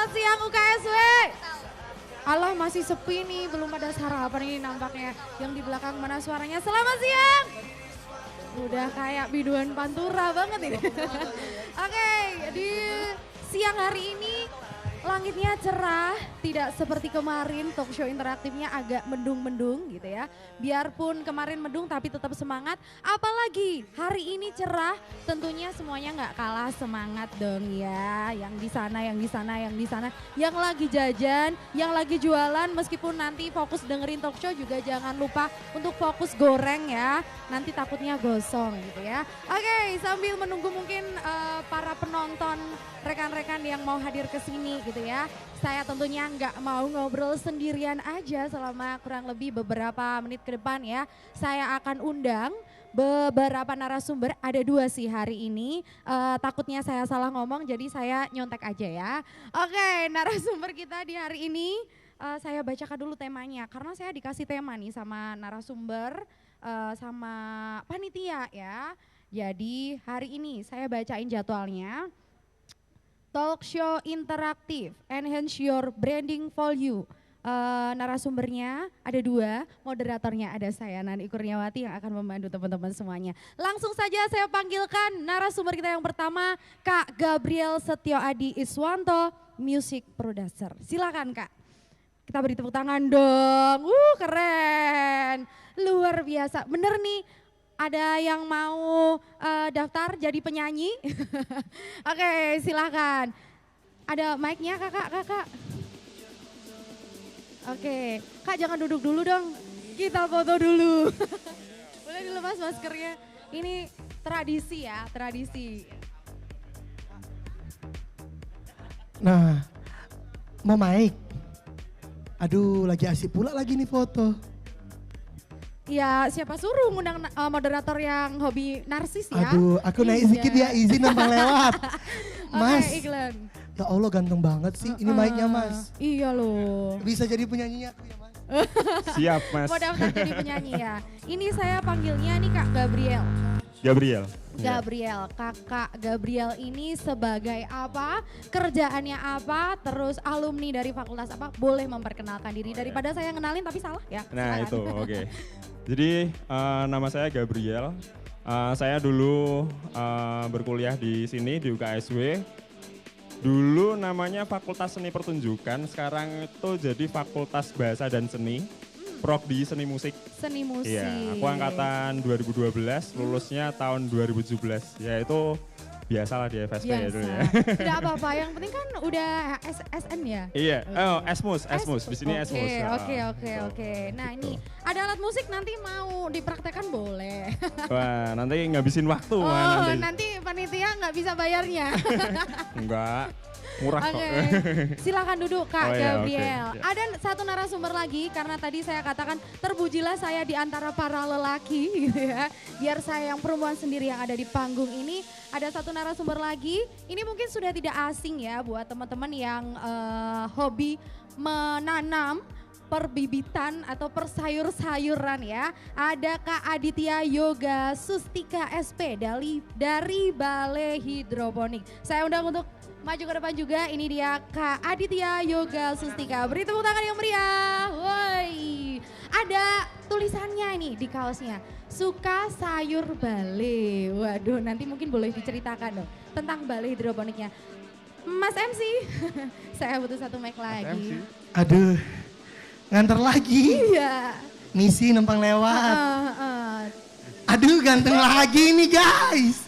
Selamat siang UKSW. Allah masih sepi nih, belum ada sarapan ini nampaknya. Yang di belakang mana suaranya? Selamat siang. Udah kayak biduan Pantura banget ini. Oke, di siang hari ini langitnya cerah, tidak seperti kemarin talk show interaktifnya agak mendung-mendung gitu ya. Biarpun kemarin mendung tapi tetap semangat, apalagi hari ini cerah, tentunya semuanya nggak kalah semangat dong ya. Yang di sana, yang di sana, yang di sana, yang lagi jajan, yang lagi jualan, meskipun nanti fokus dengerin talk show juga jangan lupa untuk fokus goreng ya. Nanti takutnya gosong gitu ya. Oke, sambil menunggu mungkin para penonton, rekan-rekan yang mau hadir ke sini gitu ya. Saya tentunya nggak mau ngobrol sendirian aja selama kurang lebih beberapa menit ke depan ya. Saya akan undang beberapa narasumber, ada 2 sih hari ini. Takutnya saya salah ngomong jadi saya nyontek aja ya. Oke, narasumber kita di hari ini saya bacakan dulu temanya. Karena saya dikasih tema nih sama narasumber, sama panitia ya. Jadi hari ini saya bacain jadwalnya. Talk show interaktif, enhance your branding value. Narasumbernya ada 2, moderatornya ada saya Nani Kurniawati yang akan membantu teman-teman semuanya. Langsung saja saya panggilkan narasumber kita yang pertama, Kak Gabriel Setioadi Iswanto, music producer. Silakan Kak. Kita beri tepuk tangan dong. Keren. Luar biasa. Bener nih. Ada yang mau daftar jadi penyanyi? Oke, silakan. Ada mic-nya kakak. Oke, Kak jangan duduk dulu dong. Kita foto dulu. Boleh dilepas maskernya. Ini tradisi ya, tradisi. Nah, mau mic. Aduh, lagi asik pula lagi nih foto. Ya siapa suruh ngundang moderator yang hobi narsis ya. Aduh, aku naik sedikit ya, izin numpang lewat. Mas, Oke, iklan. Ya Allah ganteng banget sih, ini mic-nya Mas. Iya loh. Bisa jadi penyanyinya aku ya Mas. Siap Mas. Mau daftar jadi penyanyi ya. Ini saya panggilnya nih Kak Gabriel. Gabriel. Gabriel, Kakak Gabriel ini sebagai apa, kerjaannya apa, terus alumni dari fakultas apa, boleh memperkenalkan diri daripada saya ngenalin tapi salah ya. Nah silakan. itu oke. Jadi nama saya Gabriel, saya dulu berkuliah di sini di UKSW. Dulu namanya Fakultas Seni Pertunjukan, sekarang itu jadi Fakultas Bahasa dan Seni. Prodi Seni Musik. Seni musik. Iya, aku angkatan 2012, lulusnya tahun 2017. Ya itu biasalah di FSP ya dulu ya. Tidak apa-apa, yang penting kan udah SN ya? Iya, Esmus, di sini Esmus. Oke. Nah ini ada alat musik nanti mau dipraktekkan boleh. Wah, nanti ngabisin waktu nanti panitia nggak bisa bayarnya. Enggak. Murah kok. Silakan duduk Kak Gabriel. Okay. Ada satu narasumber lagi karena tadi saya katakan terpujilah saya di antara para lelaki gitu ya. Biar saya yang perempuan sendiri yang ada di panggung ini. Ada satu narasumber lagi, ini mungkin sudah tidak asing ya buat teman-teman yang hobi menanam perbibitan atau persayur-sayuran ya. Ada Kak Aditya Yoga Sustika SP dari Balai Hidroponik. Saya undang untuk maju ke depan juga, ini dia Kak Aditya Yoga Sustika. Beri tepuk tangan yang meriah. Woi, ada tulisannya ini di kaosnya. Suka sayur bale. Waduh, nanti mungkin boleh diceritakan dong tentang balai hidroponiknya. Mas MC, saya butuh satu mic lagi. Aduh, nganter lagi. Iya. Misi numpang lewat. Aduh, ganteng lagi nih guys.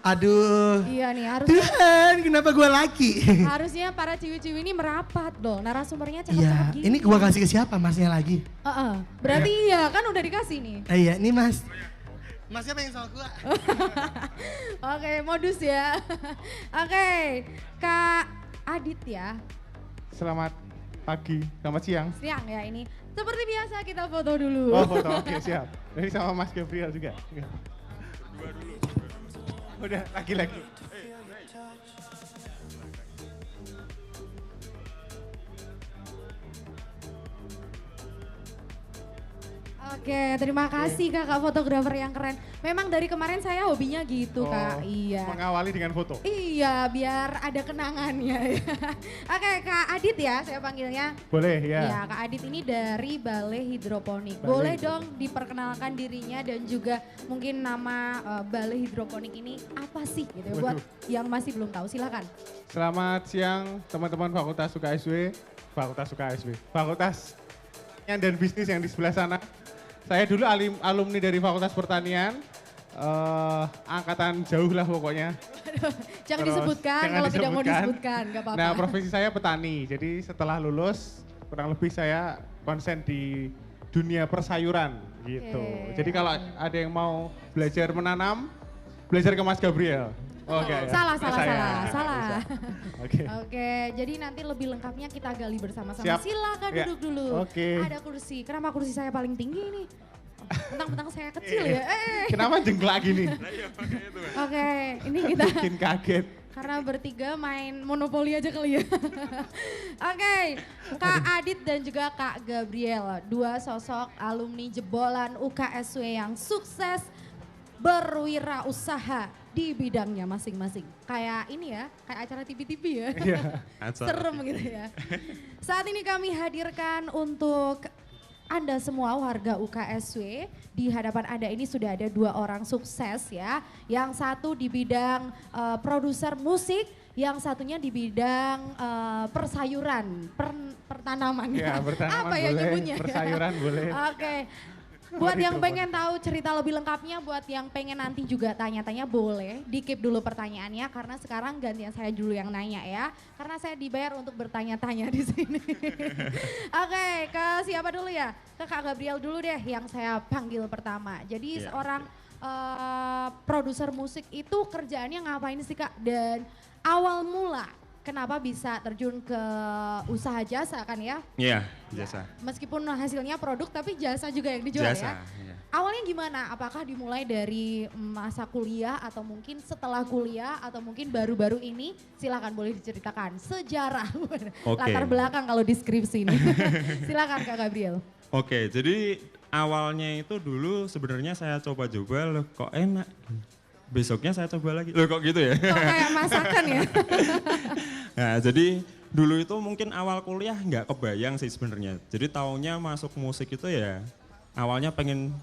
Aduh. Iya nih harus. Tuhan, kenapa gue laki? Harusnya para ciwi-ciwi ini merapat dong. Narasumbernya cakep-cakep gini. Ini gue kasih ke siapa masnya lagi? Berarti iya kan udah dikasih nih. Iya, ini Mas. Masnya pengen sama gue. Oke, modus ya. Oke, Kak Adit ya. Selamat pagi, selamat siang. Siang ya ini. Seperti biasa kita foto dulu. Oh foto, oke siap. Ini sama Mas Gabriel juga. Dua dulu. Udah, lagi-lagi. Oke, terima kasih kakak fotografer yang keren. Memang dari kemarin saya hobinya gitu kak, iya. Mengawali dengan foto. Iya, biar ada kenangannya. Oke, Kak Adit ya, saya panggilnya. Boleh ya. Iya, Kak Adit ini dari Balai Hidroponik. Balai Boleh Hidroponik. dong diperkenalkan dirinya dan juga mungkin nama Balai Hidroponik ini apa sih gitu ya, buat yang masih belum tahu. Silakan. Selamat siang teman-teman Fakultas UKSW. Fakultas dan Bisnis yang di sebelah sana. Saya dulu alumni dari Fakultas Pertanian. Angkatan jauh lah pokoknya. Jangan Terus, disebutkan jangan kalau tidak mau disebutkan. disebutkan, gak apa-apa. Nah, profesi saya petani. Jadi setelah lulus kurang lebih saya konsen di dunia persayuran gitu. Oke. Jadi kalau ada yang mau belajar menanam, belajar ke Mas Gabriel. Oke. ya. Salah. Bisa. Oke. Oke, jadi nanti lebih lengkapnya kita gali bersama-sama. Siap. Silakan Ya. duduk dulu. Oke. Ada kursi. Kenapa kursi saya paling tinggi ini? Mentang-mentang saya kecil ya. Kenapa jengklak gini? Oke, ini kita Bikin kaget. karena bertiga main monopoli aja kali ya. Oke, Kak Adit dan juga Kak Gabriel, dua sosok alumni jebolan UKSW yang sukses berwirausaha di bidangnya masing-masing. Kayak ini ya, kayak acara TV-TV ya. Iya. Serem gitu ya. Saat ini kami hadirkan untuk Anda semua warga UKSW, di hadapan Anda ini sudah ada dua orang sukses ya. Yang satu di bidang produser musik, yang satunya di bidang persayuran, pertanaman. Ya, bertanaman Apa ya boleh, nyebutnya? persayuran boleh. Oke. Buat yang pengen tahu cerita lebih lengkapnya, buat yang pengen nanti juga tanya-tanya boleh, di-keep dulu pertanyaannya karena sekarang gantian saya dulu yang nanya ya. Karena saya dibayar untuk bertanya-tanya di sini. Oke, ke siapa dulu ya? Ke Kak Gabriel dulu deh yang saya panggil pertama. Jadi Iya, seorang produser musik itu kerjaannya ngapain sih Kak? Dan awal mula kenapa bisa terjun ke usaha jasa kan ya? Iya, jasa. Meskipun hasilnya produk tapi jasa juga yang dijual Jasa. ya. Iya. Awalnya gimana? Apakah dimulai dari masa kuliah atau mungkin setelah kuliah atau mungkin baru-baru ini? Silakan boleh diceritakan sejarah Oke. latar belakang kalau deskripsi ini. Silakan Kak Gabriel. Oke, jadi awalnya itu dulu sebenarnya saya coba-coba loh kok enak. Besoknya saya coba lagi. Loh kok gitu ya? Kok kayak masakan ya? Nah, jadi dulu itu mungkin awal kuliah nggak kebayang sih sebenarnya. Jadi taunya masuk musik itu ya awalnya pengen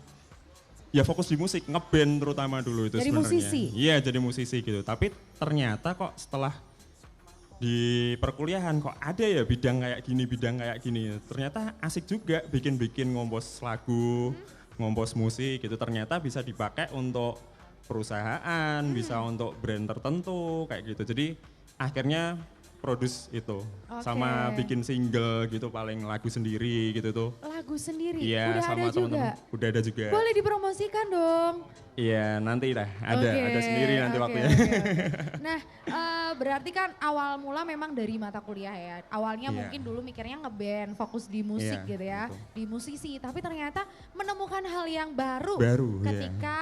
ya fokus di musik, ngeband terutama dulu itu Jadi sebenarnya. musisi? Iya, jadi musisi gitu. Tapi ternyata kok setelah di perkuliahan kok ada ya bidang kayak gini. Ternyata asik juga bikin-bikin ngompos lagu, ngompos musik gitu. Ternyata bisa dipakai untuk perusahaan, bisa untuk brand tertentu kayak gitu. Jadi akhirnya produce itu sama Oke. bikin single gitu paling lagu sendiri gitu tuh. Lagu sendiri, Iya, udah sama ada juga. teman-teman. Udah ada juga. Boleh dipromosikan dong. Iya, nanti lah ada Oke, sendiri nanti oke, waktunya. oke, oke. Nah, berarti kan awal mula memang dari mata kuliah ya. Awalnya Iya. mungkin dulu mikirnya ngeband, fokus di musik Iya, gitu ya, betul. di musisi. Tapi ternyata menemukan hal yang baru, Baru, iya. ketika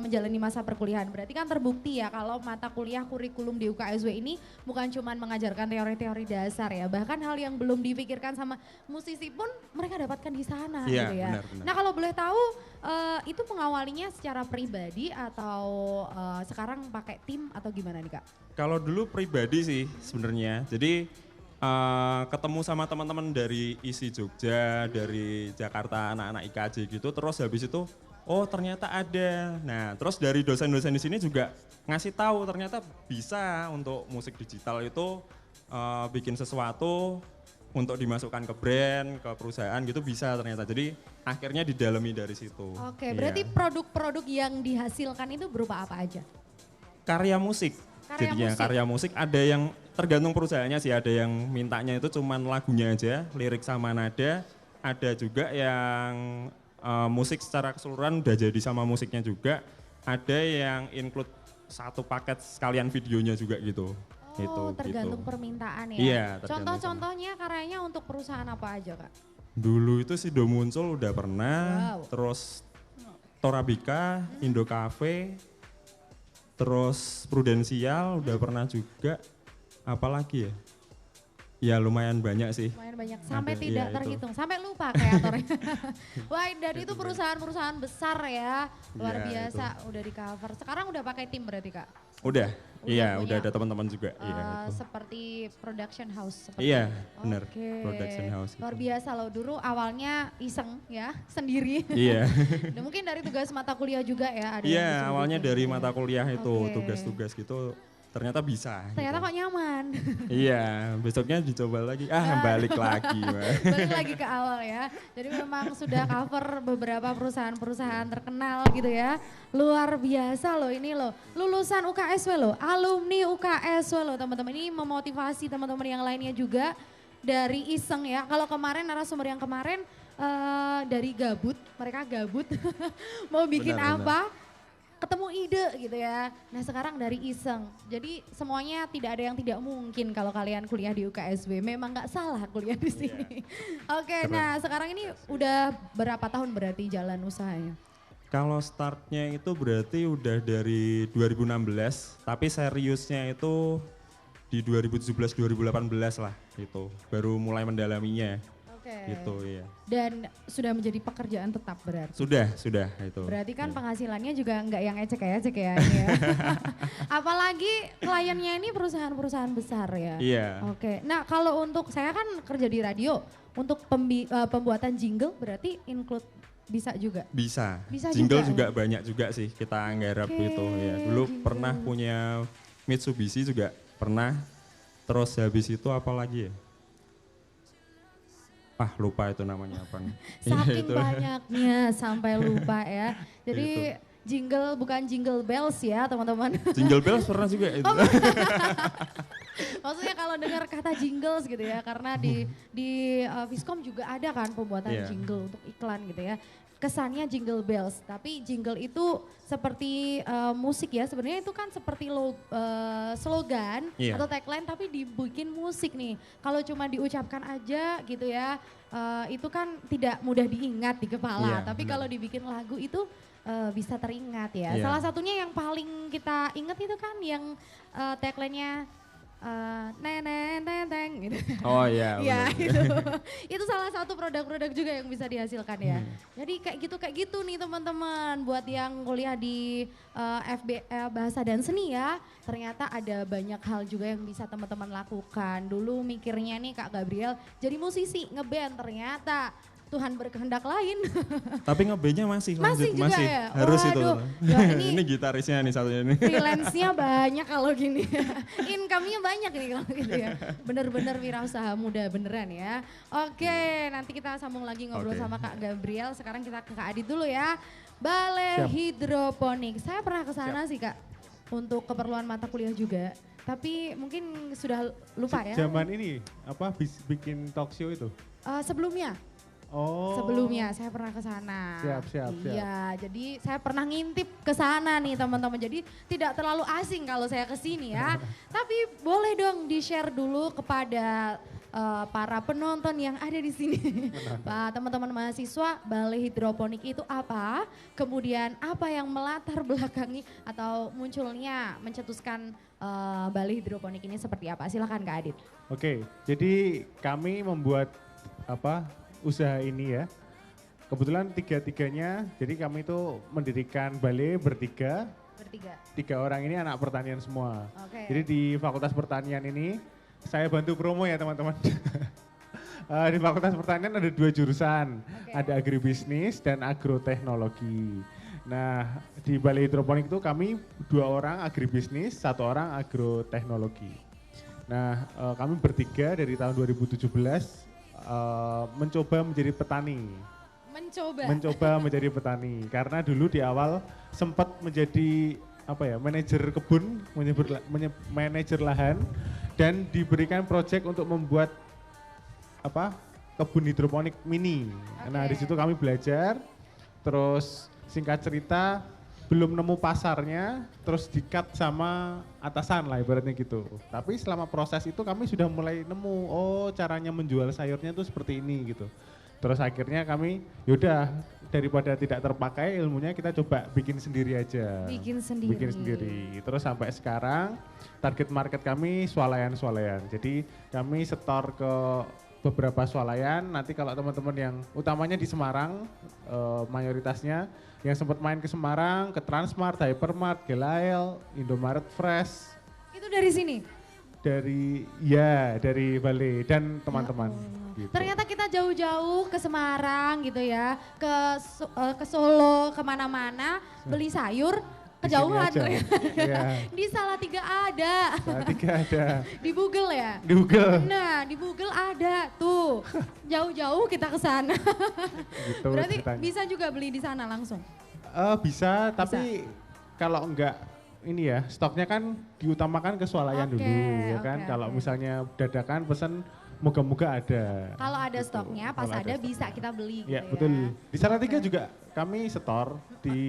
menjalani masa perkuliahan. Berarti kan terbukti ya kalau mata kuliah kurikulum di UKSW ini bukan cuma mengajarkan teori-teori dasar ya, bahkan hal yang belum dipikirkan sama musisi pun mereka dapatkan di sana Iya, gitu ya. benar. Nah kalau boleh tahu itu pengawalinya secara pribadi atau sekarang pakai tim atau gimana nih Kak? Kalau dulu pribadi sih sebenarnya. Jadi ketemu sama teman-teman dari ISI Jogja, dari Jakarta, anak-anak IKJ gitu. Terus habis itu, oh ternyata ada. Nah terus dari dosen-dosen di sini juga ngasih tahu ternyata bisa untuk musik digital itu bikin sesuatu untuk dimasukkan ke brand, ke perusahaan gitu bisa ternyata. Jadi akhirnya didalami dari situ. Oke, Iya. berarti produk-produk yang dihasilkan itu berupa apa aja? Karya musik. Karya Jadinya musik. karya musik ada yang tergantung perusahaannya sih, ada yang mintanya itu cuman lagunya aja, lirik sama nada, ada juga yang musik secara keseluruhan udah jadi sama musiknya juga, ada yang include satu paket sekalian videonya juga gitu. Oh, tergantung gitu. permintaan ya. Iya, tergantung Contoh-contohnya karyanya untuk perusahaan apa aja Kak? Dulu itu si Do Muncul udah pernah, Wow. terus Torabika, Indo Cafe, terus Prudensial udah pernah juga, apalagi ya? Ya lumayan banyak sih. Lumayan banyak, sampai Ada, tidak iya, itu. terhitung, sampai lupa kreatornya. Wah, dan itu perusahaan-perusahaan besar ya, luar Iya, biasa, udah di cover. Sekarang udah pakai tim berarti Kak? Udah, iya punya, udah ada teman-teman juga. Iya, itu. seperti production house. Seperti Iya, benar. Oke. Production house. Luar itu. biasa loh, dulu awalnya iseng ya, sendiri. Iya. Dan mungkin dari tugas mata kuliah juga ya. Ada yang Iya, disuruh awalnya bikin dari gitu ya. mata kuliah itu Oke. tugas-tugas gitu ternyata bisa. Ternyata gitu. kok nyaman. Iya, besoknya dicoba lagi. Balik lagi. Wah. Balik lagi ke awal ya. Jadi memang sudah cover beberapa perusahaan-perusahaan terkenal gitu ya. Luar biasa loh ini loh. Lulusan UKSW loh, alumni UKSW loh teman-teman. Ini memotivasi teman-teman yang lainnya juga dari iseng ya. Kalau kemarin narasumber yang kemarin dari gabut, mereka gabut mau bikin Benar, apa? Ketemu ide gitu ya. Nah sekarang dari iseng. Jadi semuanya tidak ada yang tidak mungkin kalau kalian kuliah di UKSW. Memang nggak salah kuliah di sini. Oke, Keren. nah sekarang ini udah berapa tahun berarti jalan usahanya? Kalau startnya itu berarti udah dari 2016, tapi seriusnya itu di 2017-2018 lah itu. Baru mulai mendalaminya Oke. gitu ya. Dan sudah menjadi pekerjaan tetap berarti? Sudah itu. Berarti kan Ya. penghasilannya juga nggak yang ecek-ecek ya ini ya. Apalagi kliennya ini perusahaan-perusahaan besar ya. Iya. Oke, nah kalau untuk saya kan kerja di radio, untuk pembuatan jingle berarti include bisa juga? Bisa. Bisa Jingle juga juga banyak juga sih kita nggarap Oke, gitu ya. Dulu jingle. pernah punya Mitsubishi juga pernah. Terus habis itu apa lagi ya? Lupa itu namanya apa. Saking Itu. banyaknya sampai lupa ya. Jadi jingle bukan jingle bells ya teman-teman. Jingle Bells pernah juga itu. Maksudnya kalau dengar kata jingles gitu ya, karena di Viscom juga ada kan pembuatan Iya. jingle untuk iklan gitu ya. Kesannya jingle bells, tapi jingle itu seperti musik ya. Sebenarnya itu kan seperti slogan Iya. atau tagline, tapi dibikin musik nih. Kalau cuma diucapkan aja gitu ya, itu kan tidak mudah diingat di kepala. Iya, Tapi benar. kalau dibikin lagu itu bisa teringat ya. Iya. Salah satunya yang paling kita ingat itu kan yang tagline-nya neng gitu. Oh iya. Iya benar. itu salah satu produk-produk juga yang bisa dihasilkan ya. Jadi kayak gitu nih teman-teman, buat yang kuliah di bahasa dan seni ya, ternyata ada banyak hal juga yang bisa teman-teman lakukan. Dulu mikirnya nih Kak Gabriel jadi musisi ngeband, ternyata Tuhan berkehendak lain. Tapi ngebandnya masih Masih lanjut, juga ya? harus itu. Waduh, ya ini- ini gitarisnya nih satunya nih. Freelance-nya banyak kalau gini. Income-nya banyak nih kalau gitu ya. Bener-bener wirausaha muda beneran ya. Oke, nanti kita sambung lagi ngobrol Oke. sama Kak Gabriel. Sekarang kita ke Kak Adit dulu ya. Balai Siap. Hidroponik. Saya pernah ke sana sih Kak. Untuk keperluan mata kuliah juga. Tapi mungkin sudah lupa ya. Zaman ini apa bikin talk show itu? Sebelumnya. Oh. Sebelumnya saya pernah ke sana. Siap. Iya, jadi saya pernah ngintip ke sana nih teman-teman. Jadi tidak terlalu asing kalau saya ke sini ya. Tapi boleh dong di-share dulu kepada para penonton yang ada di sini. Pak, teman-teman mahasiswa, Balai Hidroponik itu apa? Kemudian apa yang melatar belakangi atau munculnya mencetuskan Balai Hidroponik ini seperti apa? Silakan Kak Adit. Oke, jadi kami membuat usaha ini ya. Kebetulan tiga-tiganya, jadi kami itu mendirikan balai bertiga. Bertiga. 3 orang ini anak pertanian semua. Oke. Jadi di Fakultas Pertanian ini, saya bantu promo ya teman-teman. Di Fakultas Pertanian ada 2 jurusan, Oke. ada agribisnis dan agroteknologi. Nah di Balai Hidroponik itu kami 2 orang agribisnis, 1 orang agroteknologi. Nah kami bertiga dari tahun 2017 mencoba menjadi petani. Mencoba menjadi petani karena dulu di awal sempat menjadi manajer kebun, manajer lahan dan diberikan proyek untuk membuat kebun hidroponik mini. Nah, Oke. di situ kami belajar. Terus singkat cerita belum nemu pasarnya, terus di-cut sama atasan lah ibaratnya gitu. Tapi selama proses itu kami sudah mulai nemu, caranya menjual sayurnya tuh seperti ini gitu. Terus akhirnya kami yaudah daripada tidak terpakai ilmunya kita coba bikin sendiri aja. Bikin sendiri. Bikin sendiri. Terus sampai sekarang target market kami swalayan-swalayan. Jadi kami setor ke beberapa swalayan. Nanti kalau teman-teman yang utamanya di Semarang mayoritasnya yang sempat main ke Semarang, ke Transmart, Hypermart, Gelael, Indomaret Fresh. Itu dari sini? Dari Bali dan teman-teman. Gitu. Ternyata kita jauh-jauh ke Semarang gitu ya, ke Solo, kemana-mana beli sayur, kejauhan ternyata. Yeah. Di Salatiga ada. Salatiga ada. Di Google ya? Di Google. Nah, di Google ada tuh. Jauh-jauh kita ke sana. Gitu, berarti ceritanya. bisa juga beli di sana langsung? Bisa, tapi kalau enggak ini ya, stoknya kan diutamakan ke swalayan dulu ya kan. Kalau misalnya dadakan pesen moga-moga ada. Kalau ada gitu. stoknya, pas Kalau ada bisa kita beli gitu ya. ya. Betul. Di Salatiga juga kami setor di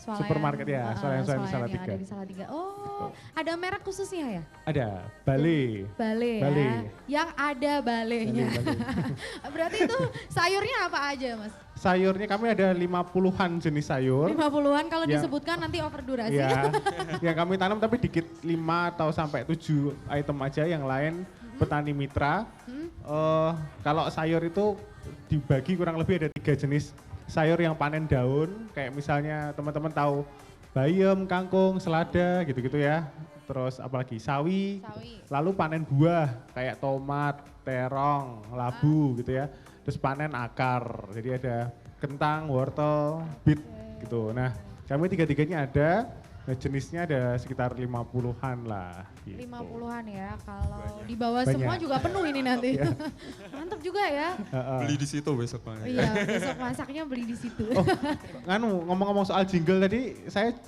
Swalayan, supermarket ya, swalayan-swalayan di swalayan yang Salatiga. ada di Salatiga. Oh, ada merek khususnya ya? Ada, Bale. Bale ya, Bale. yang ada balenya. Berarti itu sayurnya apa aja Mas? Sayurnya kami ada 50-an jenis sayur. 50-an kalau Ya. disebutkan nanti over durasi. Ya, yang kami tanam tapi dikit 5 atau sampai 7 item aja, yang lain petani mitra. Kalau sayur itu dibagi kurang lebih ada 3 jenis sayur yang panen daun, kayak misalnya teman-teman tahu bayam, kangkung, selada gitu-gitu ya. Terus apalagi sawi. Lalu panen buah kayak tomat, terong, labu gitu ya. Terus panen akar, jadi ada kentang, wortel, beet gitu. Nah kami tiga-tiganya ada, nah jenisnya ada sekitar 50-an lah. Gitu. 50-an ya, kalau di bawah Banyak. semua juga penuh ini nanti. Mantap juga ya. Beli di situ besok Pak. Iya, besok masaknya beli di situ. Oh, ngomong-ngomong soal jingle tadi,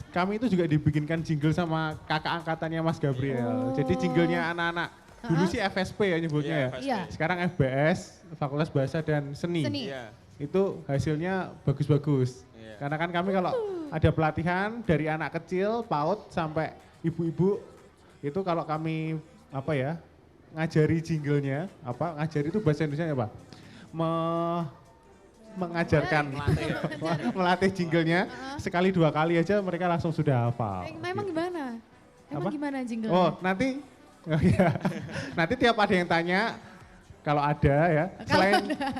kami itu juga dibikinkan jingle sama kakak angkatannya Mas Gabriel. Jadi jinglenya anak-anak. Dulu sih FSP ya nyebutnya ya. Iya. Sekarang FBS, Fakultas Bahasa dan Seni. Iya. Itu hasilnya bagus-bagus. Iya. Karena kan kami kalau ada pelatihan dari anak kecil, PAUD sampai ibu-ibu, itu kalau kami ngajari jinglenya, ngajari itu bahasa Indonesia apa? Mengajarkan, melatih jinglenya sekali 2 kali aja mereka langsung sudah hafal. Memang gimana? Emang gimana jinglenya? Oh nanti, nanti tiap ada yang tanya, kalau ada ya,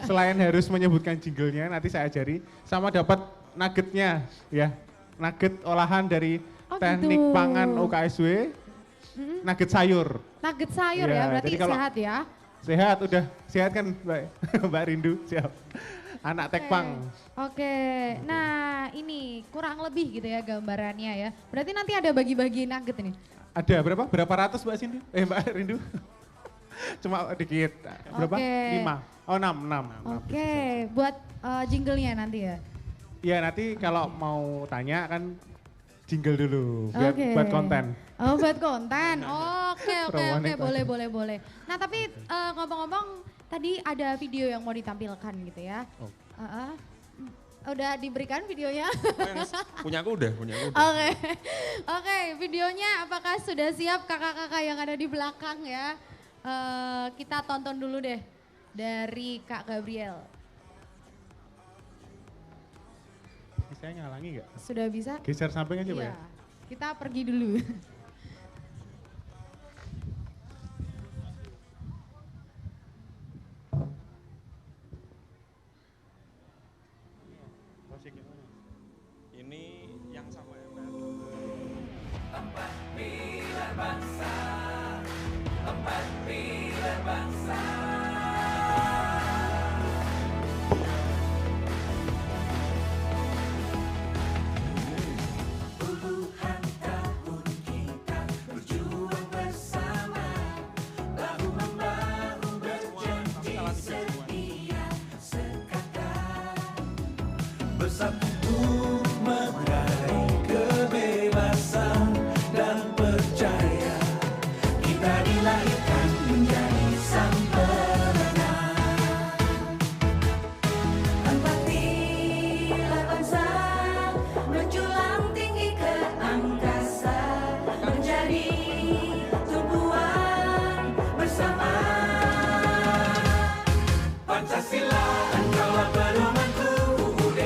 selain harus menyebutkan jinglenya, nanti saya ajari, sama dapat nuggetnya ya, nugget olahan dari teknik gitu. pangan UKSW, nugget sayur. Nugget sayur Ya, ya, berarti jadi kalau- sehat ya? Sehat, udah sehat kan Mbak, Mbak Rindu, siap. Anak tekpang. Oke, nah ini kurang lebih gitu ya gambarannya ya. Berarti nanti ada bagi-bagi nugget ini? Ada berapa? Berapa ratus Mbak Cindy? Mbak Rindu? Cuma dikit. Berapa? Oke. 5. Oh 6. Oke, buat jinglenya nanti ya? Iya nanti kalau mau tanya kan jingle dulu biar Oke. buat konten. Oh buat konten, oke, Promonya boleh. Nah tapi ngomong-ngomong tadi ada video yang mau ditampilkan gitu ya. Oh. Udah diberikan videonya? Punya aku udah. Oke, videonya apakah sudah siap kakak-kakak yang ada di belakang ya? Kita tonton dulu deh dari Kak Gabriel. Saya ngalangi nggak? Sudah bisa? Geser samping aja Pak ya? Iya, kita pergi dulu. Ini yang sama ya. Bersatu meraih kebebasan dan percaya kita dilahirkan menjadi sang pemenang. Empatilah bangsa menjulang tinggi ke angkasa menjadi tumpuan bersama. Pancasila engkaulah pedomanku, UUD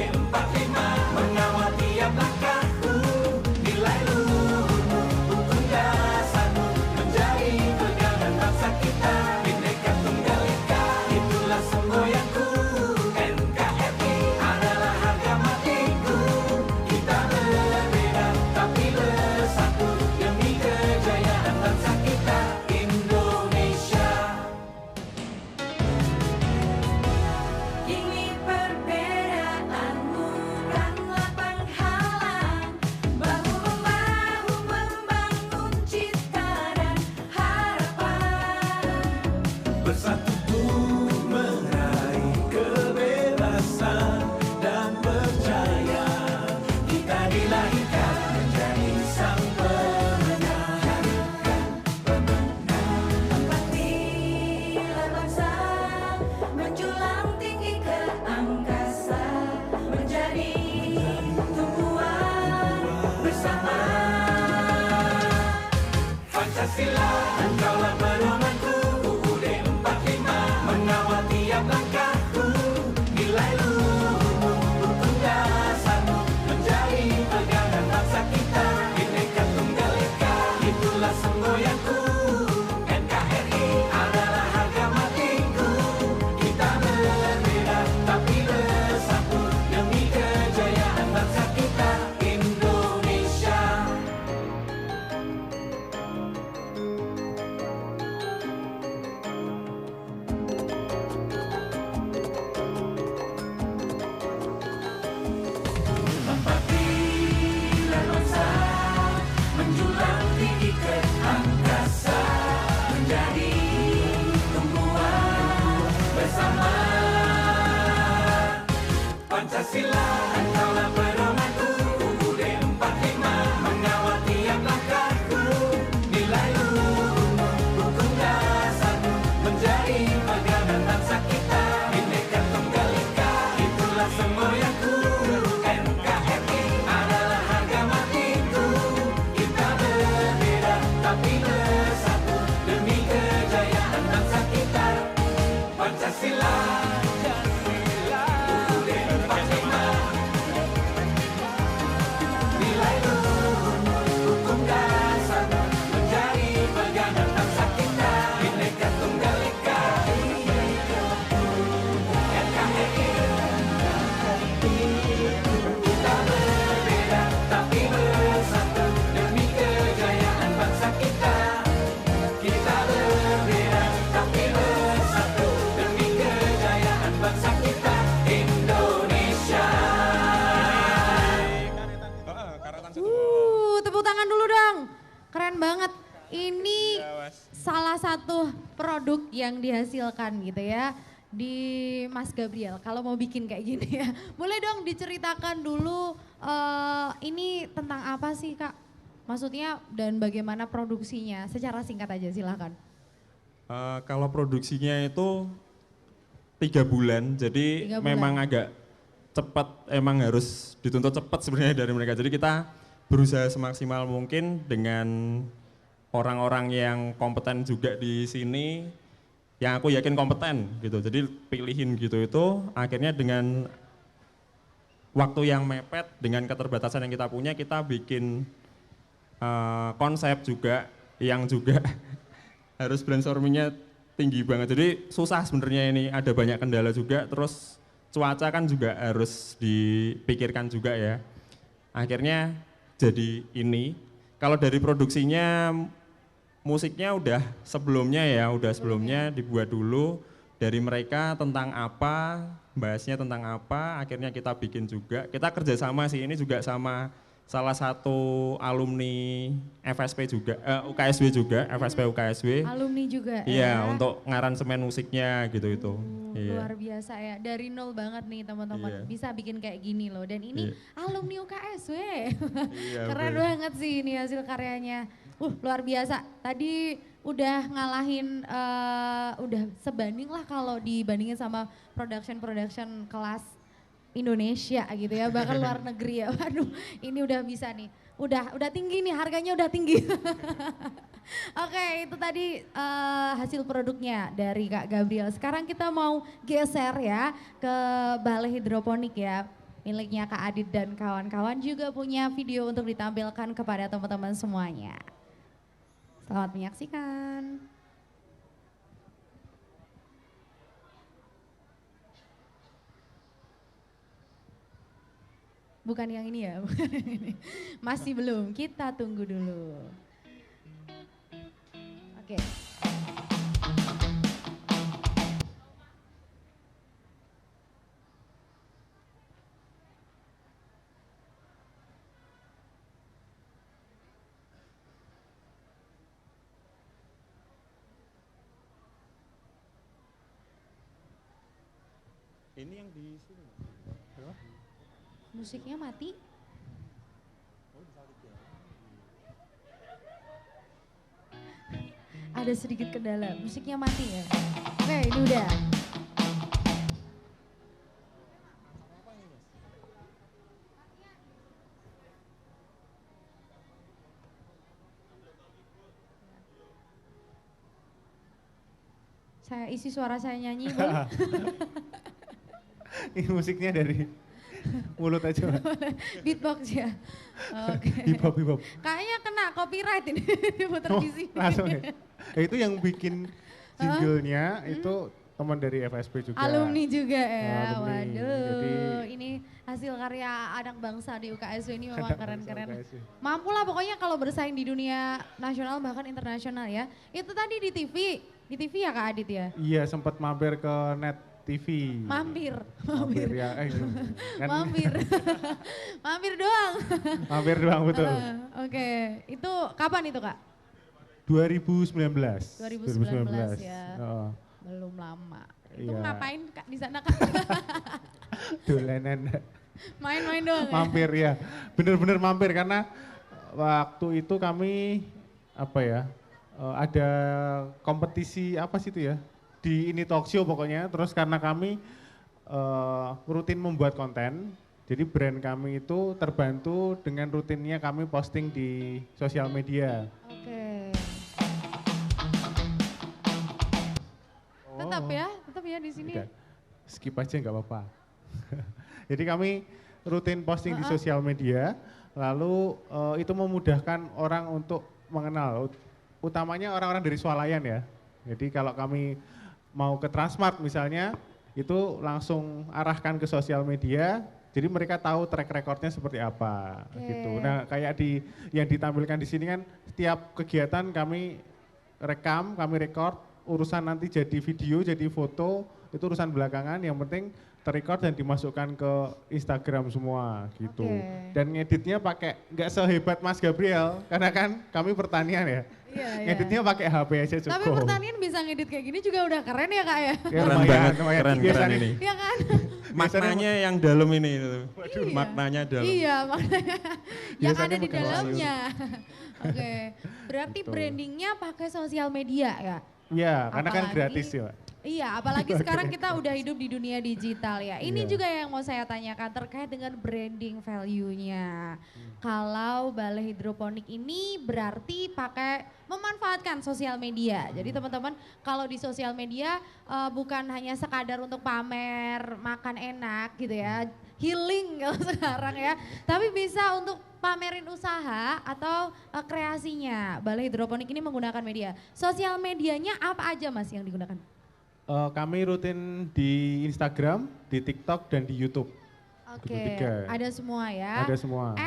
bersatu meraih kebebasan dan percaya kita dilahirkan menjadi sang pemenang. Empatilah bangsa menjulang tinggi ke angkasa menjadi tumpuan bersama. Pancasila engkaulah pedomanku, UUD 45 mengawal tiap langkahku. Nilai luhur hukum dasarmu menjadi pegangan bangsa kita. Bhinneka Tunggal Ika itulah semboyanku. NKRI adalah harga matiku. Kita berbeda tapi bersatu demi kejayaan bangsa kita Indonesia. Empatilah bangsa menjulang tinggi ke angkasa menjadi tumpuan bersama. Pancasila engkaulah pedomanku, UUD 45 mengawal tiap langkahku. Nilai luhur hukum dasarmu menjadi pegangan bangsa kita. Bhinneka Tunggal Ika itulah semboyanku. NKRI adalah harga matiku. Kita berbeda tapi bersatu demi kejayaan bangsa kita. Pancasila UUD 45 nilai luhur hukum dasarmu menjadi pegangan bangsa kita. Bhinneka Tunggal Ika NKRI kita berbeda tapi bersatu demi kejayaan bangsa kita. Kita berbeda tapi bersatu demi kejayaan bangsa kita Indonesia. Karetan satu. Tepuk tangan dulu dong. Keren banget. Ini salah satu produk yang dihasilkan gitu ya di Mas Gabriel. Kalau mau bikin kayak gini ya. Boleh dong diceritakan dulu ini tentang apa sih Kak? Maksudnya dan bagaimana produksinya? Secara singkat aja silakan. Kalau produksinya itu 3 bulan, jadi 3 bulan. memang agak cepat, emang harus dituntut cepat sebenarnya dari mereka. Jadi kita berusaha semaksimal mungkin dengan orang-orang yang kompeten juga di sini, yang aku yakin kompeten gitu. Jadi pilihin gitu itu akhirnya dengan waktu yang mepet, dengan keterbatasan yang kita punya, kita bikin konsep juga yang juga harus brainstormingnya tinggi banget. Jadi susah sebenarnya ini, ada banyak kendala juga. Terus cuaca kan juga harus dipikirkan juga ya. Akhirnya jadi ini. Kalau dari produksinya, musiknya udah sebelumnya dibuat dulu dari mereka tentang apa, bahasnya tentang apa. Akhirnya kita bikin juga. Kita kerjasama sih, ini juga sama salah satu alumni FSP juga, UKSW juga, FSP UKSW. Alumni juga Iya, ya. untuk ngaransemen musiknya gitu itu. Iya. Luar biasa ya, dari nol banget nih teman-teman Iya. bisa bikin kayak gini loh. Dan ini alumni UKSW, Iya, keren bener. banget sih ini hasil karyanya. Luar biasa, tadi udah ngalahin, udah sebanding lah kalau dibandingin sama production kelas Indonesia gitu ya, bahkan luar negeri ya. Waduh, ini udah bisa nih. Udah tinggi nih, harganya udah tinggi. Oke, itu tadi hasil produknya dari Kak Gabriel. Sekarang kita mau geser ya ke Balai Hidroponik ya. Miliknya Kak Adit dan kawan-kawan, juga punya video untuk ditampilkan kepada teman-teman semuanya. Selamat menyaksikan. Bukan yang ini ya, bukan yang ini. Masih belum, kita tunggu dulu. Oke. Ini yang di sini. Musiknya mati. Ada sedikit kendala, musiknya mati ya. Oke, ini udah. Saya isi suara saya nyanyi, boleh? Ini musiknya dari mulut aja. Beatbox ya. Oke. Hip-hop. Kayaknya kena copyright ini diputar Oh, di sini. langsung ya. Itu yang bikin jinglenya itu teman dari FSP juga. Alumni juga ya. Alumni. Waduh, Jadi- ini hasil karya anak bangsa di UKSW ini memang Anak keren-keren. bangsa UKSW. Mampu lah pokoknya kalau bersaing di dunia nasional bahkan internasional ya. Itu tadi di TV ya Kak Adit ya? Iya, sempat mampir ke Net TV. Mampir Ya, kan mampir. Mampir doang. mampir doang betul. Oke, itu kapan itu Kak? 2019. 2019 ya. Oh, Belum lama. Itu Iya. ngapain Kak di sana Kak? dolanan. Main-main doang ya? Mampir ya. Bener-bener mampir karena waktu itu kami apa ya? Ada kompetisi apa sih itu ya? Di ini talk show pokoknya. Terus karena kami rutin membuat konten, jadi brand kami itu terbantu dengan rutinnya kami posting di sosial media. Oke. Tetap ya di sini. Udah, skip aja nggak apa-apa. Jadi kami rutin posting di sosial media, lalu itu memudahkan orang untuk mengenal, utamanya orang-orang dari swalayan ya. Jadi kalau kami mau ke Transmart misalnya, itu langsung arahkan ke sosial media, jadi mereka tahu track recordnya seperti apa gitu. Nah kayak yang ditampilkan di sini kan setiap kegiatan kami rekam, kami record, urusan nanti jadi video, jadi foto, itu urusan belakangan, yang penting terrecord dan dimasukkan ke Instagram semua gitu. Oke. Dan ngeditnya pakai, nggak sehebat Mas Gabriel, karena kan kami pertanian ya. Iya, iya. Ngeditnya pakai HP aja cukup. Tapi pertanian bisa ngedit kayak gini juga udah keren ya Kak ya? Ya, Keren lumayan, banget, lumayan. keren Biasanya- ini. Iya kan? Maknanya yang dalam ini. Iya. Maknanya dalam. Iya maknanya yang Biasanya ada di pakai dalamnya. Oke, berarti Betul. brandingnya pakai sosial media ya? Iya, karena kan Apalagi- gratis ya. Iya, apalagi sekarang kita udah hidup di dunia digital ya. Ini Iya. juga yang mau saya tanyakan terkait dengan branding value-nya. Kalau balai hidroponik ini berarti pakai memanfaatkan sosial media. Jadi teman-teman kalau di sosial media bukan hanya sekadar untuk pamer makan enak gitu ya, healing kalau sekarang ya. Tapi bisa untuk pamerin usaha atau kreasinya. Balai hidroponik ini menggunakan media. Sosial medianya apa aja Mas yang digunakan? Kami rutin di Instagram, di TikTok, dan di YouTube. Oke, Itu tiga. ada semua ya. Ada semua.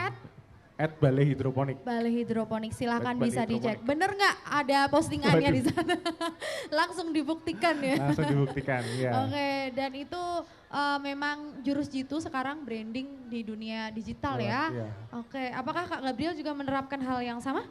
At Balai Hidroponik. Balai Hidroponik, silakan Balai bisa Hidroponik. dicek. Bener nggak ada postingannya Waduh. di sana? Langsung dibuktikan ya. Langsung dibuktikan, ya. Oke, dan itu memang jurus jitu sekarang branding di dunia digital ya. Iya. Oke, apakah Kak Gabriel juga menerapkan hal yang sama?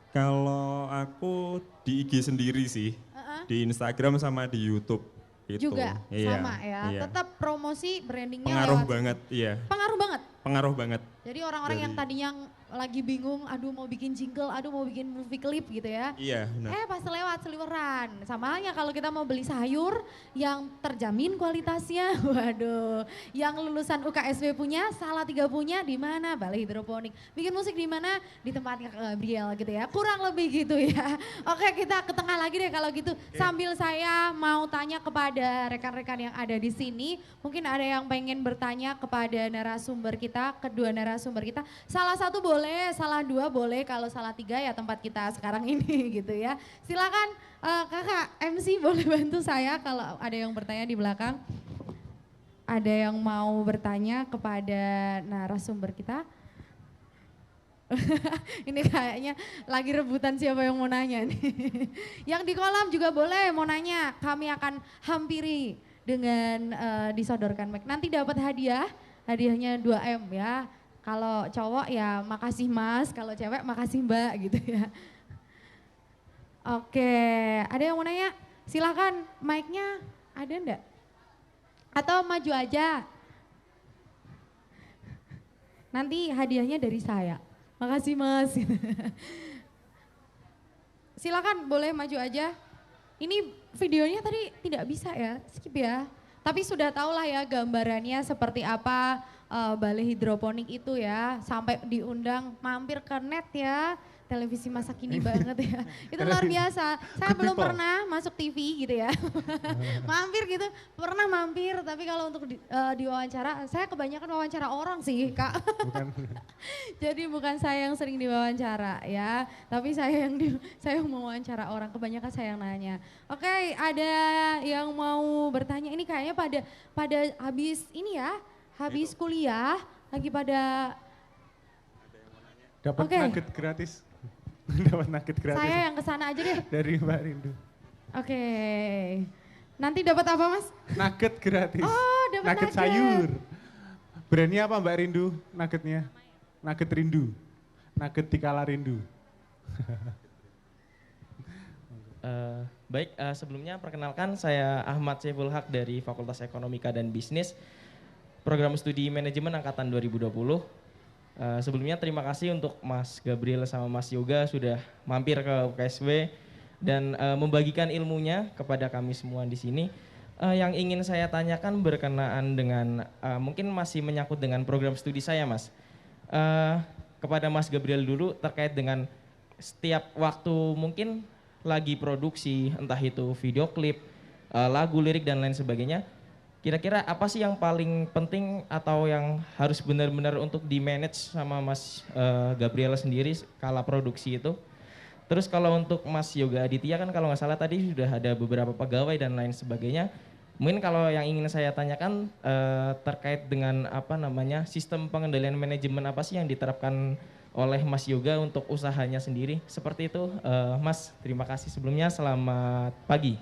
Kalau aku di IG sendiri sih, di Instagram sama di YouTube. Gitu. Juga Iya, sama ya. iya. Tetap promosi brandingnya Pengaruh lewat. banget, iya. Pengaruh banget. Pengaruh banget. Jadi orang-orang yang Dari- tadinya lagi bingung, aduh mau bikin jingle, aduh mau bikin movie clip gitu ya. Iya, benar. Pas lewat seliweran. Sama halnya kalau kita mau beli sayur yang terjamin kualitasnya, waduh. Yang lulusan UKSW punya, Salatiga punya di mana? Balai Hidroponik. Bikin musik di mana? Di tempatnya Kak Gabriel gitu ya. Kurang lebih gitu ya. Oke, kita ke tengah lagi deh kalau gitu. Sambil saya mau tanya kepada rekan-rekan yang ada di sini, mungkin ada yang pengen bertanya kepada narasumber kita, kedua narasumber kita. Salah satu boleh, salah dua boleh, kalau salah tiga ya tempat kita sekarang ini gitu ya. Silakan kakak MC boleh bantu saya kalau ada yang bertanya di belakang. Ada yang mau bertanya kepada narasumber kita? Ini kayaknya lagi rebutan siapa yang mau nanya nih. Yang di kolam juga boleh mau nanya, kami akan hampiri dengan disodorkan mic. Nanti dapat hadiah, hadiahnya 2M ya. Kalau cowok ya makasih mas, kalau cewek makasih mbak gitu ya. Oke, ada yang mau nanya? Silakan, mic-nya ada enggak? Atau maju aja. Nanti hadiahnya dari saya. Makasih Mas. Silakan boleh maju aja. Ini videonya tadi tidak bisa ya, skip ya. Tapi sudah tahu lah ya gambarannya seperti apa balai hidroponik itu ya. Sampai diundang mampir ke net ya. Televisi masa kini banget ya. Itu luar biasa. Saya belum pernah masuk TV gitu ya. Mampir gitu, pernah mampir. Tapi kalau untuk diwawancara, saya kebanyakan wawancara orang sih Kak. Bukan. Jadi bukan saya yang sering diwawancara ya. Tapi saya yang mewawancara orang, kebanyakan saya yang nanya. Oke, ada yang mau bertanya. Ini kayaknya pada habis ini ya, habis kuliah, lagi pada... Dapat nugget gratis. Dapat nugget gratis. Saya yang kesana aja deh. Dari Mbak Rindu. Oke. Nanti dapat apa Mas? Nugget gratis. Oh, dapat nugget nugget. sayur. Brandnya apa Mbak Rindu? Nuggetnya? Nugget Rindu. Nugget Tikala Rindu. Baik, sebelumnya perkenalkan saya Ahmad Syaiful Haq dari Fakultas Ekonomika dan Bisnis, Program Studi Manajemen Angkatan 2020. Sebelumnya terima kasih untuk Mas Gabriel sama Mas Yoga sudah mampir ke UKSW dan membagikan ilmunya kepada kami semua di sini. Yang ingin saya tanyakan berkenaan dengan mungkin masih menyangkut dengan program studi saya, Mas. Kepada Mas Gabriel dulu terkait dengan setiap waktu mungkin lagi produksi, entah itu video klip, lagu, lirik dan lain sebagainya. Kira-kira apa sih yang paling penting atau yang harus benar-benar untuk di-manage sama Mas Gabriel sendiri kala produksi itu? Terus kalau untuk Mas Yoga Aditya kan kalau nggak salah tadi sudah ada beberapa pegawai dan lain sebagainya. Mungkin kalau yang ingin saya tanyakan terkait dengan apa namanya sistem pengendalian manajemen apa sih yang diterapkan oleh Mas Yoga untuk usahanya sendiri? Seperti itu Mas, terima kasih sebelumnya, selamat pagi.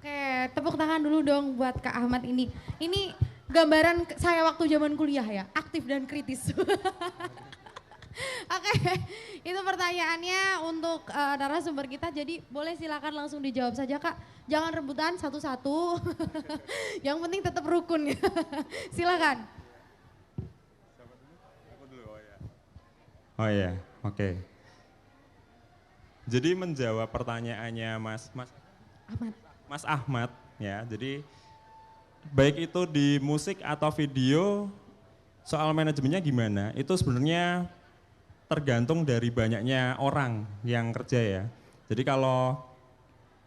Oke, tepuk tangan dulu dong buat Kak Ahmad ini. Ini gambaran saya waktu zaman kuliah ya, aktif dan kritis. Oke, itu pertanyaannya untuk narasumber kita. Jadi boleh silakan langsung dijawab saja Kak. Jangan rebutan satu-satu. Yang penting tetap rukun ya. Silakan. Oh iya, oke. Jadi menjawab pertanyaannya Mas Ahmad ya. Jadi baik itu di musik atau video soal manajemennya gimana? Itu sebenarnya tergantung dari banyaknya orang yang kerja ya. Jadi kalau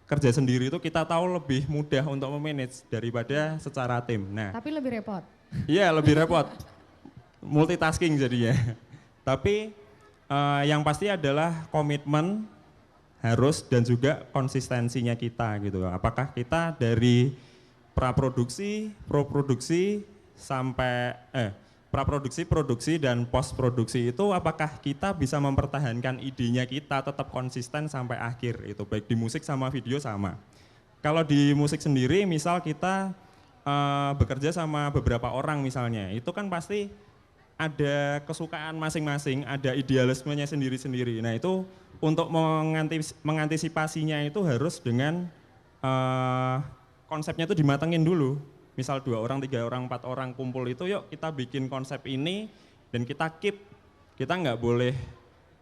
kerja sendiri itu kita tahu lebih mudah untuk memanage daripada secara tim. Nah, Tapi lebih repot. iya lebih repot, multitasking jadinya. Tapi yang pasti adalah komitmen harus dan juga konsistensinya kita gitu. Apakah kita dari praproduksi, produksi, produksi dan post produksi itu apakah kita bisa mempertahankan idenya kita tetap konsisten sampai akhir itu, baik di musik sama video sama. Kalau di musik sendiri misal kita bekerja sama beberapa orang misalnya, itu kan pasti ada kesukaan masing-masing, ada idealismenya sendiri-sendiri. Nah itu untuk mengantisipasinya itu harus dengan konsepnya itu dimatengin dulu. Misal 2 orang, 3 orang, 4 orang kumpul itu yuk kita bikin konsep ini dan kita keep. Kita nggak boleh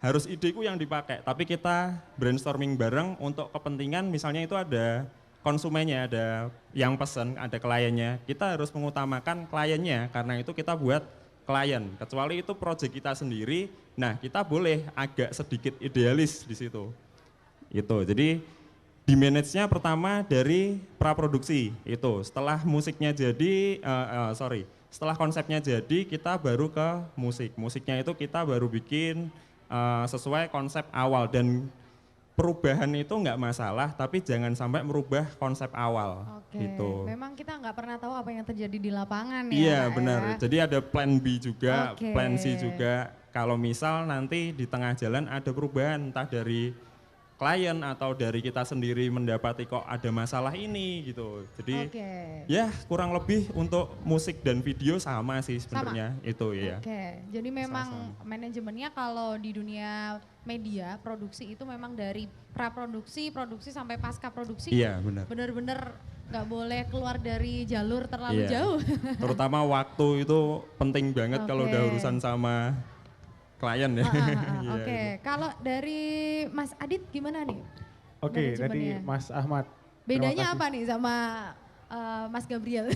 harus ideku yang dipakai, tapi kita brainstorming bareng untuk kepentingan misalnya itu ada konsumennya, ada yang pesen, ada kliennya. Kita harus mengutamakan kliennya karena itu kita buat klien. Kecuali itu proyek kita sendiri, nah kita boleh agak sedikit idealis di situ. Itu. Jadi di manage-nya pertama dari praproduksi itu. Setelah musiknya jadi, setelah konsepnya jadi kita baru ke musik. Musiknya itu kita baru bikin sesuai konsep awal dan perubahan itu nggak masalah, tapi jangan sampai merubah konsep awal. Oke, gitu. memang kita nggak pernah tahu apa yang terjadi di lapangan ya. Iya Kak, benar, ya. jadi ada plan B juga, Oke. plan C juga. Kalau misal nanti di tengah jalan ada perubahan, entah dari klien atau dari kita sendiri mendapati kok ada masalah ini gitu. Jadi ya kurang lebih untuk musik dan video sama sih sebenarnya itu ya. Oke, jadi memang manajemennya kalau di dunia media produksi itu memang dari praproduksi, produksi sampai pasca produksi. Iya benar. Bener-bener nggak boleh keluar dari jalur terlalu jauh. Terutama waktu itu penting banget kalau udah urusan sama klien ya. Oke, kalau dari Mas Adit gimana nih? Oke, tadi manajemennya? Mas Ahmad. Bedanya apa nih sama Mas Gabriel?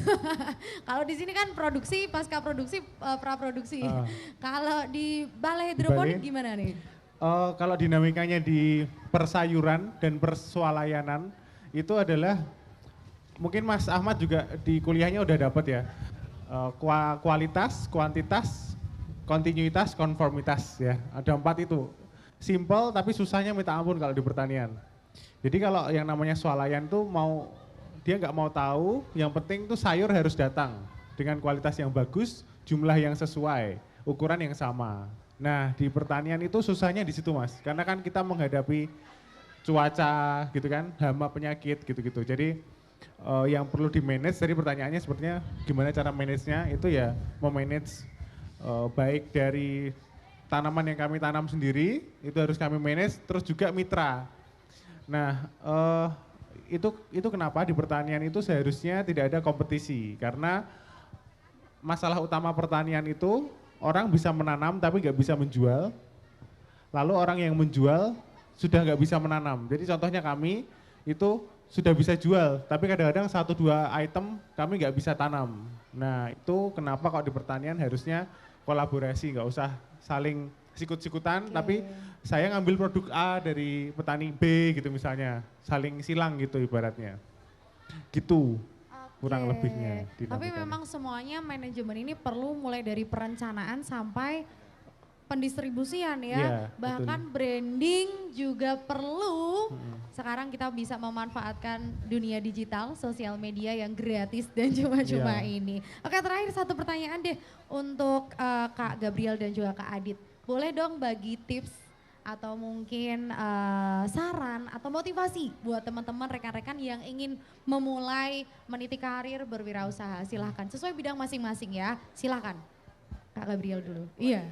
Kalau di sini kan produksi, pasca produksi, praproduksi. Kalau di balai hidroponik gimana nih? Kalau dinamikanya di persayuran dan perswalayanan itu adalah mungkin Mas Ahmad juga di kuliahnya udah dapat ya. Kualitas, kuantitas, kontinuitas, konformitas ya. Ada 4 itu. Simple tapi susahnya minta ampun kalau di pertanian. Jadi kalau yang namanya swalayan tuh dia nggak mau tahu, yang penting tuh sayur harus datang dengan kualitas yang bagus, jumlah yang sesuai, ukuran yang sama. Nah di pertanian itu susahnya di situ Mas, karena kan kita menghadapi cuaca gitu kan, hama penyakit gitu-gitu. Jadi yang perlu di manage, tadi pertanyaannya sepertinya gimana cara manage-nya, itu ya memanage baik dari tanaman yang kami tanam sendiri, itu harus kami manage, terus juga mitra. Nah itu kenapa di pertanian itu seharusnya tidak ada kompetisi, karena masalah utama pertanian itu orang bisa menanam tapi nggak bisa menjual, lalu orang yang menjual sudah nggak bisa menanam. Jadi contohnya kami itu sudah bisa jual, tapi kadang-kadang 1-2 item kami nggak bisa tanam. Nah itu kenapa kalau di pertanian harusnya kolaborasi, nggak usah saling sikut-sikutan, tapi saya ngambil produk A dari petani B gitu misalnya, saling silang gitu ibaratnya. Gitu kurang lebihnya. Tapi memang semuanya manajemen ini perlu mulai dari perencanaan sampai pendistribusian ya. Bahkan branding juga perlu. Sekarang kita bisa memanfaatkan dunia digital, sosial media yang gratis dan cuma-cuma ini. Oke, terakhir satu pertanyaan deh untuk Kak Gabriel dan juga Kak Adit. Boleh dong bagi tips atau mungkin saran atau motivasi buat teman-teman rekan-rekan yang ingin memulai meniti karir berwirausaha. Silahkan, sesuai bidang masing-masing ya, silahkan. Kak Gabriel dulu. Iya.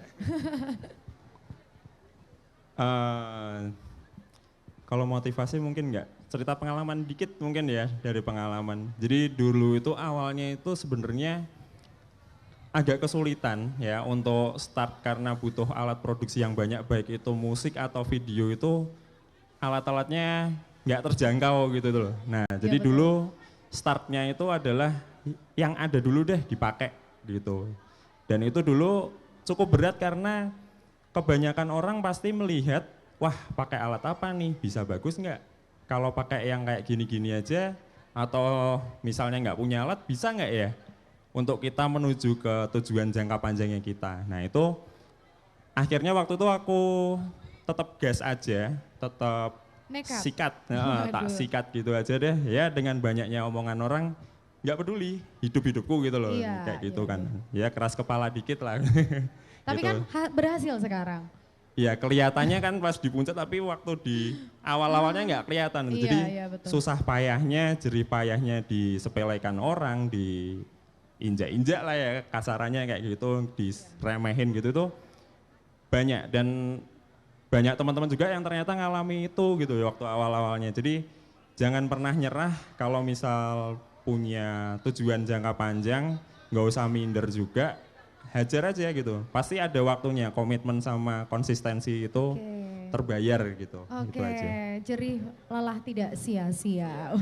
Kalau motivasi mungkin enggak, cerita pengalaman dikit mungkin ya dari pengalaman. Jadi dulu itu awalnya itu sebenarnya agak kesulitan ya untuk start karena butuh alat produksi yang banyak, baik itu musik atau video itu alat-alatnya nggak terjangkau gitu loh. Nah ya, jadi betul. Dulu startnya itu adalah yang ada dulu deh dipakai gitu. Dan itu dulu cukup berat karena kebanyakan orang pasti melihat, wah pakai alat apa nih, bisa bagus nggak? Kalau pakai yang kayak gini-gini aja atau misalnya nggak punya alat, bisa nggak ya? Untuk kita menuju ke tujuan jangka panjangnya kita. Nah itu akhirnya waktu itu aku tetap gas aja, tetap sikat, tak sikat gitu aja deh. Ya dengan banyaknya omongan orang, nggak peduli hidup-hidupku gitu loh, kayak gitu kan. Ya keras kepala dikit lah. Tapi gitu. Kan berhasil sekarang. Ya kelihatannya kan pas di puncak, tapi waktu di awal-awalnya nggak kelihatan. Jadi susah payahnya, jerih payahnya disepelekan orang, diinjak-injak lah ya kasarannya kayak gitu, diremehin gitu tuh banyak. Dan banyak teman-teman juga yang ternyata ngalami itu gitu waktu awal-awalnya. Jadi jangan pernah nyerah kalau misal punya tujuan jangka panjang, nggak usah minder juga. Hajar aja gitu, pasti ada waktunya, komitmen sama konsistensi itu terbayar gitu. Gitu aja. Jerih lelah tidak sia-sia.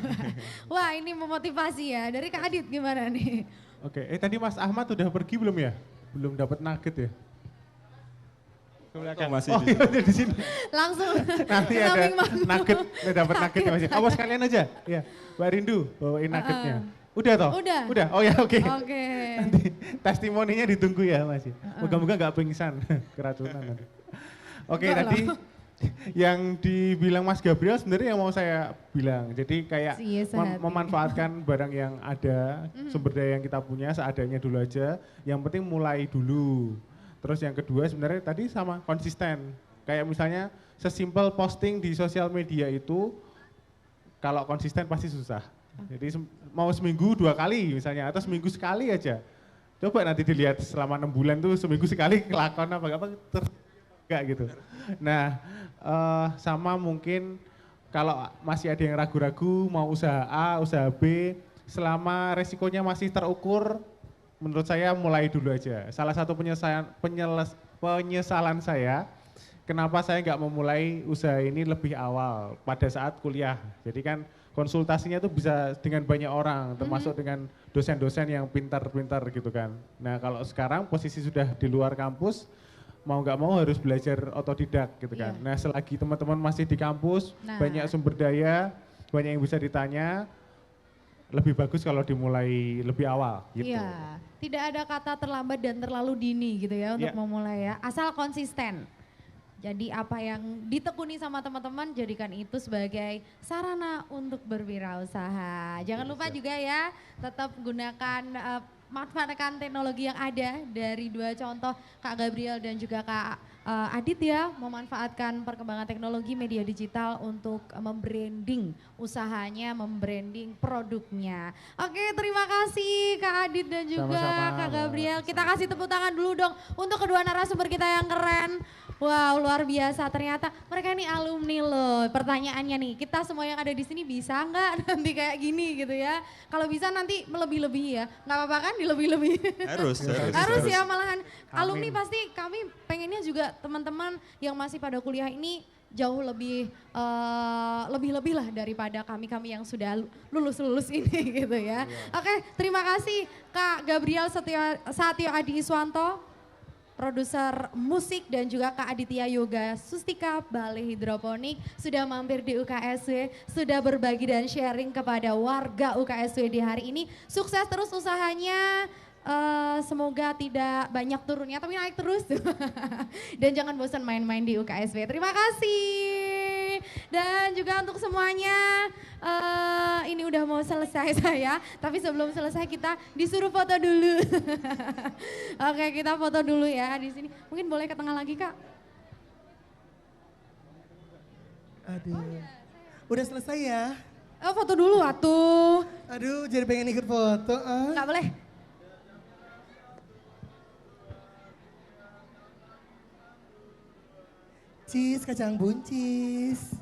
Wah ini memotivasi ya, dari Kak Adit gimana nih? Oke, tadi Mas Ahmad udah pergi belum ya? Belum dapat nugget ya? Masih di sini. Langsung nanti ada nugget, dapat nugget ya Mas. Awas kalian aja, ya Mbak Rindu bawain nuggetnya. Udah toh? Udah. Oh ya oke. Nanti testimoninya ditunggu ya Mas. Moga-moga nggak pingsan keracunan nanti. Oke, tadi yang dibilang Mas Gabriel sebenarnya yang mau saya bilang. Jadi kayak memanfaatkan barang yang ada, sumber daya yang kita punya seadanya dulu aja. Yang penting mulai dulu. Terus yang kedua sebenarnya tadi sama konsisten. Kayak misalnya sesimpel posting di sosial media itu kalau konsisten pasti susah. Jadi mau seminggu 2 kali misalnya atau seminggu sekali aja. Coba nanti dilihat selama 6 bulan tuh seminggu sekali kelakon apa enggak gitu. Nah, sama mungkin kalau masih ada yang ragu-ragu mau usaha A, usaha B, selama resikonya masih terukur, menurut saya mulai dulu aja. Salah satu penyesalan saya, kenapa saya nggak memulai usaha ini lebih awal pada saat kuliah. Jadi kan konsultasinya tuh bisa dengan banyak orang, termasuk dengan dosen-dosen yang pintar-pintar gitu kan. Nah kalau sekarang posisi sudah di luar kampus, mau nggak mau harus belajar otodidak gitu kan. Nah selagi teman-teman masih di kampus, banyak sumber daya, banyak yang bisa ditanya, lebih bagus kalau dimulai lebih awal gitu. Iya, tidak ada kata terlambat dan terlalu dini gitu ya untuk memulai ya, asal konsisten. Jadi apa yang ditekuni sama teman-teman jadikan itu sebagai sarana untuk berwirausaha. Jangan lupa juga ya tetap gunakan manfaatkan teknologi yang ada dari 2 contoh Kak Gabriel dan juga Kak Adit ya, memanfaatkan perkembangan teknologi media digital untuk membranding usahanya, membranding produknya. Oke, terima kasih Kak Adit dan juga Sama-sama. Kak Gabriel. Kita kasih tepuk tangan dulu dong untuk kedua narasumber kita yang keren. Wow, luar biasa. Ternyata mereka ini alumni loh. Pertanyaannya nih, kita semua yang ada di sini bisa nggak nanti kayak gini gitu ya? Kalau bisa nanti melebih-lebih ya. Nggak apa-apa kan dilebih-lebih? Harus ya, malahan alumni pasti kami pengennya juga teman-teman yang masih pada kuliah ini jauh lebih lebih lah daripada kami yang sudah lulus ini gitu ya. Oke, terima kasih Kak Gabriel Satyo Adi Iswanto, produser musik, dan juga Kak Aditya Yoga Sustika Balai Hidroponik sudah mampir di UKSW, sudah berbagi dan sharing kepada warga UKSW di hari ini. Sukses terus usahanya. Semoga tidak banyak turunnya tapi naik terus. Dan jangan bosan main-main di UKSW. Terima kasih. Dan juga untuk semuanya, ini udah mau selesai saya, tapi sebelum selesai kita disuruh foto dulu. Oke, kita foto dulu ya di sini. Mungkin boleh ke tengah lagi Kak. Aduh. Udah selesai ya? Foto dulu atuh. Aduh, jadi pengen ikut foto. Nggak boleh. Cheese, kacang buncis.